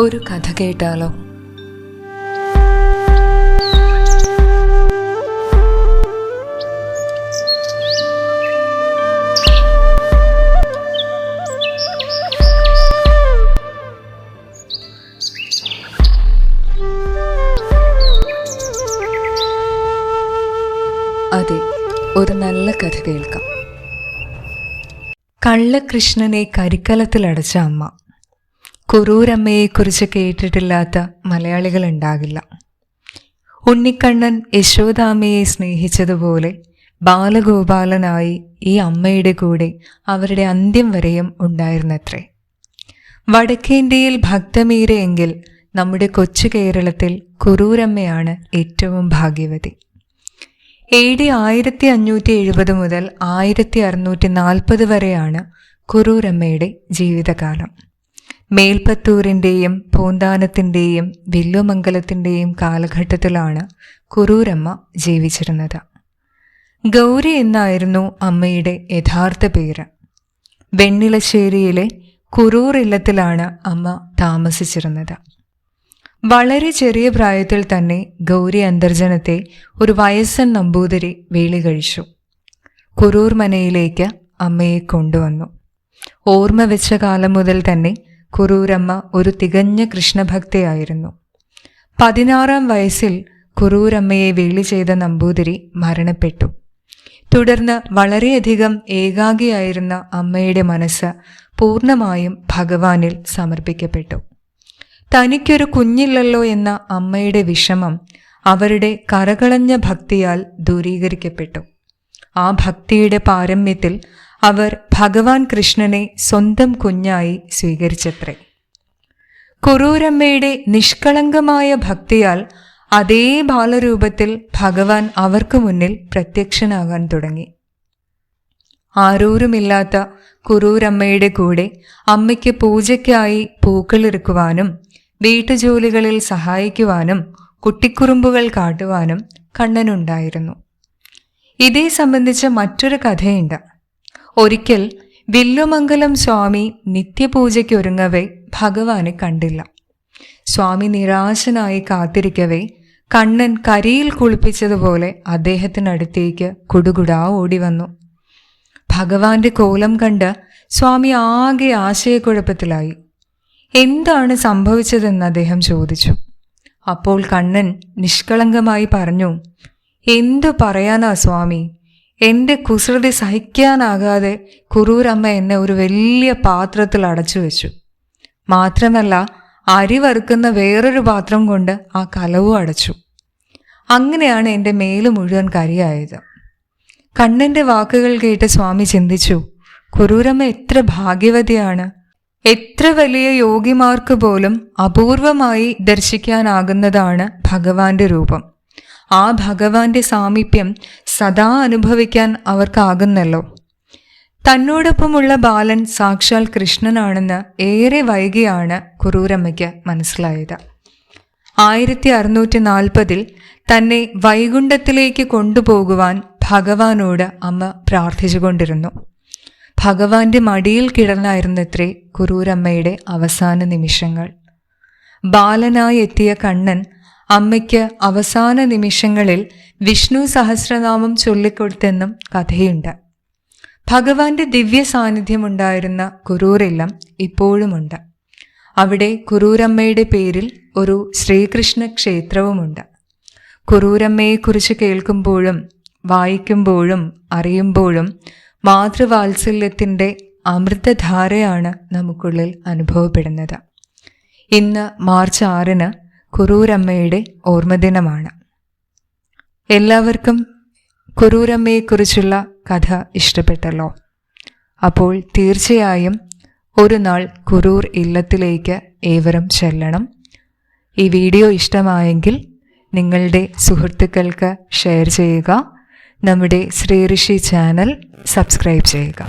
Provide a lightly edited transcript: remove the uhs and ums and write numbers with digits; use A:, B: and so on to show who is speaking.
A: ഒരു കഥ കേട്ടാലോ? അതെ, ഒരു നല്ല കഥ കേൾക്കാം. കള്ളകൃഷ്ണനെ കരിക്കലത്തിലടച്ച അമ്മ. കുറൂരമ്മയെക്കുറിച്ച് കേട്ടിട്ടില്ലാത്ത മലയാളികൾ ഉണ്ടാകില്ല. ഉണ്ണിക്കണ്ണൻ യശോദാമ്മയെ സ്നേഹിച്ചതുപോലെ ബാലഗോപാലനായി ഈ അമ്മയുടെ കൂടെ അവരുടെ അന്ത്യം വരെയും ഉണ്ടായിരുന്നത്രേ. വടക്കേന്ത്യയിൽ ഭക്തമീരയെങ്കിൽ നമ്മുടെ കൊച്ചു കേരളത്തിൽ കുറൂരമ്മയാണ് ഏറ്റവും ഭാഗ്യവതി. AD 1570 മുതൽ 1640 വരെയാണ് കുറൂരമ്മയുടെ ജീവിതകാലം. മേൽപ്പത്തൂരിൻ്റെയും പൂന്താനത്തിൻ്റെയും വില്ലുമംഗലത്തിൻ്റെയും കാലഘട്ടത്തിലാണ് കുറൂരമ്മ ജീവിച്ചിരുന്നത്. ഗൗരി എന്നായിരുന്നു അമ്മയുടെ യഥാർത്ഥ പേര്. വെണ്ണിലശ്ശേരിയിലെ കുറൂർ ഇല്ലത്തിലാണ് അമ്മ താമസിച്ചിരുന്നത്. വളരെ ചെറിയ പ്രായത്തിൽ തന്നെ ഗൗരി അന്തർജനത്തെ ഒരു വയസ്സൻ നമ്പൂതിരി വേളി കഴിച്ചു. കുറൂർ മനയിലേക്ക് അമ്മയെ കൊണ്ടുവന്നു. ഓർമ്മ വെച്ച കാലം മുതൽ തന്നെ കുറൂരമ്മ ഒരു തികഞ്ഞ കൃഷ്ണഭക്തയായിരുന്നു. 16-ാം വയസ്സിൽ കുറൂരമ്മയെ വേളി ചെയ്ത നമ്പൂതിരി മരണപ്പെട്ടു. തുടർന്ന് വളരെയധികം ഏകാഗിയായിരുന്ന അമ്മയുടെ മനസ്സ് പൂർണ്ണമായും ഭഗവാനിൽ സമർപ്പിക്കപ്പെട്ടു. തനിക്കൊരു കുഞ്ഞില്ലല്ലോ എന്ന അമ്മയുടെ വിഷമം അവരുടെ കരകളഞ്ഞ ഭക്തിയാൽ ദൂരീകരിക്കപ്പെട്ടു. ആ ഭക്തിയുടെ പാരമ്യത്തിൽ അവർ ഭഗവാൻ കൃഷ്ണനെ സ്വന്തം കുഞ്ഞായി സ്വീകരിച്ചത്രേ. കുറൂരമ്മയുടെ നിഷ്കളങ്കമായ ഭക്തിയാൽ അതേ ബാലരൂപത്തിൽ ഭഗവാൻ അവർക്ക് മുന്നിൽ പ്രത്യക്ഷനാകാൻ തുടങ്ങി. ആരോരുമില്ലാത്ത കുറൂരമ്മയുടെ കൂടെ അമ്മയ്ക്ക് പൂജയ്ക്കായി പൂക്കളിറുക്കുവാനും വീട്ടുജോലികളിൽ സഹായിക്കുവാനും കുട്ടിക്കുറുമ്പുകൾ കാട്ടുവാനും കണ്ണനുണ്ടായിരുന്നു. ഇതേ സംബന്ധിച്ച് മറ്റൊരു കഥയുണ്ട്. ഒരിക്കൽ വില്ലുമംഗലം സ്വാമി നിത്യപൂജയ്ക്കൊരുങ്ങവേ ഭഗവാനെ കണ്ടില്ല. സ്വാമി നിരാശനായി കാത്തിരിക്കവേ കണ്ണൻ കരിയിൽ കുളിപ്പിച്ചതുപോലെ അദ്ദേഹത്തിനടുത്തേക്ക് കുടുകുടാ ഓടി വന്നു. ഭഗവാന്റെ കോലം കണ്ട് സ്വാമി ആകെ ആശയക്കുഴപ്പത്തിലായി. എന്താണ് സംഭവിച്ചതെന്ന് അദ്ദേഹം ചോദിച്ചു. അപ്പോൾ കണ്ണൻ നിഷ്കളങ്കമായി പറഞ്ഞു, എന്തു പറയാനാ സ്വാമി, എൻ്റെ കുസൃതി സഹിക്കാനാകാതെ കുറൂരമ്മ എന്നെ ഒരു വലിയ പാത്രത്തിൽ അടച്ചു വെച്ചു. മാത്രമല്ല അരി വറുക്കുന്ന വേറൊരു പാത്രം കൊണ്ട് ആ കലവും അടച്ചു. അങ്ങനെയാണ് എൻ്റെ മേല് മുഴുവൻ കരിയായത്. കണ്ണൻ്റെ വാക്കുകൾ കേട്ട് സ്വാമി ചിന്തിച്ചു, കുറൂരമ്മ എത്ര ഭാഗ്യവതിയാണ്. എത്ര വലിയ യോഗിമാർക്ക് പോലും അപൂർവമായി ദർശിക്കാനാകുന്നതാണ് ഭഗവാന്റെ രൂപം. ആ ഭഗവാന്റെ സാമീപ്യം സദാ അനുഭവിക്കാൻ അവർക്കാകുന്നല്ലോ. തന്നോടൊപ്പമുള്ള ബാലൻ സാക്ഷാൽ കൃഷ്ണനാണെന്ന് ഏറെ വൈകിയാണ് കുറൂരമ്മയ്ക്ക് മനസ്സിലായത്. 1640 തന്നെ വൈകുണ്ഠത്തിലേക്ക് കൊണ്ടുപോകുവാൻ ഭഗവാനോട് അമ്മ പ്രാർത്ഥിച്ചുകൊണ്ടിരുന്നു. ഭഗവാന്റെ മടിയിൽ കിടന്നായിരുന്നത്രേ കുറൂരമ്മയുടെ അവസാന നിമിഷങ്ങൾ. ബാലനായി എത്തിയ കണ്ണൻ അമ്മയ്ക്ക് അവസാന നിമിഷങ്ങളിൽ വിഷ്ണു സഹസ്രനാമം ചൊല്ലിക്കൊടുത്തെന്നും കഥയുണ്ട്. ഭഗവാന്റെ ദിവ്യ സാന്നിധ്യമുണ്ടായിരുന്ന കുറൂരില്ലം ഇപ്പോഴുമുണ്ട്. അവിടെ കുറൂരമ്മയുടെ പേരിൽ ഒരു ശ്രീകൃഷ്ണ ക്ഷേത്രവുമുണ്ട്. കുറൂരമ്മയെക്കുറിച്ച് കേൾക്കുമ്പോഴും വായിക്കുമ്പോഴും അറിയുമ്പോഴും മാതൃവാത്സല്യത്തിൻ്റെ അമൃതധാരയാണ് നമുക്കുള്ളിൽ അനുഭവപ്പെടുന്നത്. ഇന്ന് മാർച്ച് 6 കുറൂരമ്മയുടെ ഓർമ്മദിനമാണ്. എല്ലാവർക്കും കുറൂരമ്മയെക്കുറിച്ചുള്ള കഥ ഇഷ്ടപ്പെട്ടല്ലോ. അപ്പോൾ തീർച്ചയായും ഒരു നാൾ കുറൂർ ഇല്ലത്തിലേക്ക് ഏവരും ചെല്ലണം. ഈ വീഡിയോ ഇഷ്ടമായെങ്കിൽ നിങ്ങളുടെ സുഹൃത്തുക്കൾക്ക് ഷെയർ ചെയ്യുക. നമ്മുടെ ശ്രീ ഋഷി ചാനൽ സബ്സ്ക്രൈബ് ചെയ്യുക.